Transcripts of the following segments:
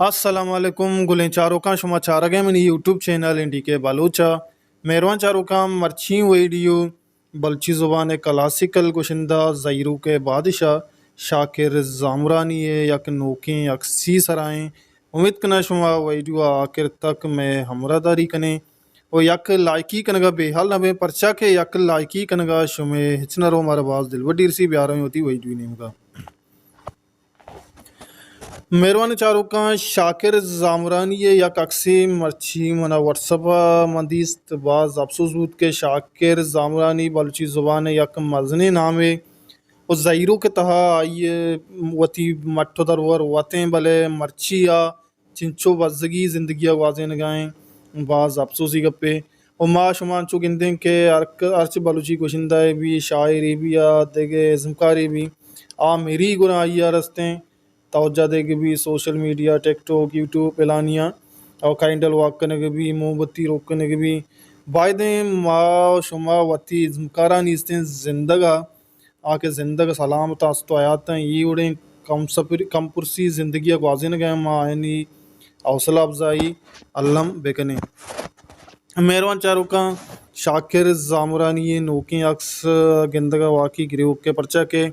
السلام علیکم گلیں چاروں کا شما چارگے من یوٹیوب چینل انڈی کے بلوچا مہربان چاروں کا مرچی ویڈیو بلچی زبان کلاسیکل گشندہ زیرو کے بادشاہ شاکر زامرانی یک نوکیں یک سی سرائیں امید کنا شما ویڈیو آخر تک میں ہمراہ داری کنے اور یک لائکی کنگا بے حال نہ پرچا کے یک لائکی کنگا شمے ہچنا رو ہمارا باز دل وڈیر سی بیاروں ہوتی ویڈیو نیم کا مہربانی چاروں کا شاکر زامرانی یک اکسی مرچی منا واٹسپ مندیست باز افسوس بود کہ شاکر زامرانی بلوچی زبان یک مزنی نام ہے اور زہیروں کے تہا آئیے وتی مٹھو درور وطیں بلے مرچی یا چنچو بزگی زندگی آوازیں نگائیں باز افسوسی گپے اور ما شمان چو گندیں کہ ارچ بلوچی کوشندہ بھی شاعری بھی یا دیگے ازمکاری بھی میری گناہ آئیے رستیں توجہ دے کے بھی سوشل میڈیا ٹک ٹاک یوٹیوب اعلانیہ اور کائنڈل واک کرنے کے بھی موم بتی روکنے کے بھی بائدیں ما شما وتی ازمکارا نیستیں زندگا آکے زندگ سلامت آستو آیات ہیں یہ اڑیں کم پرسی زندگی اگوازیں گئے ما آئینی حوصلہ افزائی علم بکنے مہربان چاروں کا شاکر زامرانی نوکیں اکس گندگا واقعی گریوک کے پرچہ کے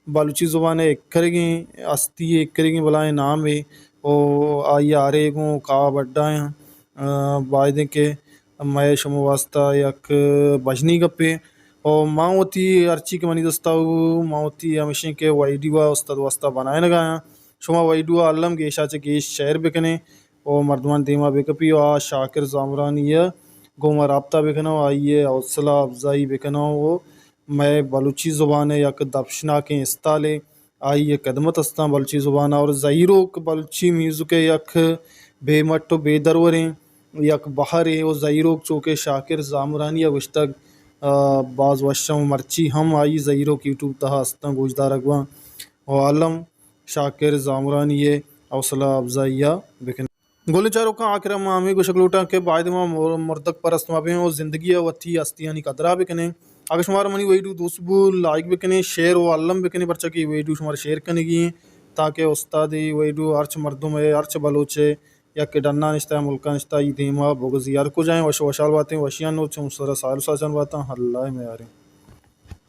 بلوچی زبان ایک کرے گی استی ایک کرے گی بلائیں نام ہے او آئی آرے گوں کا بڑا ہیں بائدیں کہ میں شما واسطہ یک بجنی گپے اور ماں ہوتی ارچی کے منی دستا ہوں ماں ہوتی ہمیشہ کے ویڈیو استاد واسطہ بنائے نگایا شما ویڈیو علم گیشا چے گیش شہر بکنے اور مردمان دیما بکپی و شاکر زامرانی گوما رابطہ بکنو آئیے حوصلہ افزائی بکنو وہ میں بلوچی زبان یک دبشنا کے استالے آئیے خدمت استاں بلوچی زبان اور زہیرو بلوچی میوزک یک بے مٹ و بے دروریں یک بہر او زہیرو چوکے شاکر زامرانی وشتگ بعض وشم مرچی ہم آئی زہیرو کی یوٹیوب تہا استاں گوجدار اگواں اور عالم شاکر زامرانی حوصلہ افزائیہ بکن گولے چاروں کا آخر مامی کو شکلوٹا کے بعد ما مردک پرست ما بیں اور زندگی وتی ہستیانی قدرہ بکنے اگر شمارا منی ویڈیو دوست بو لائک بکنے شیئر و علم بکنے پرچہ کی ویڈیو شمارا شیئر کرنے گی ہیں تاکہ استادی ویڈیو ارچ مردم ہے ارچ بلوچے یا کہ ڈنہ نشتہ ہے ملکہ نشتہ یہ دیما بغزی ار کو جائیں وش وشال باتیں وشیان نو چون سر سال ساچان باتاں اللہ میں آریں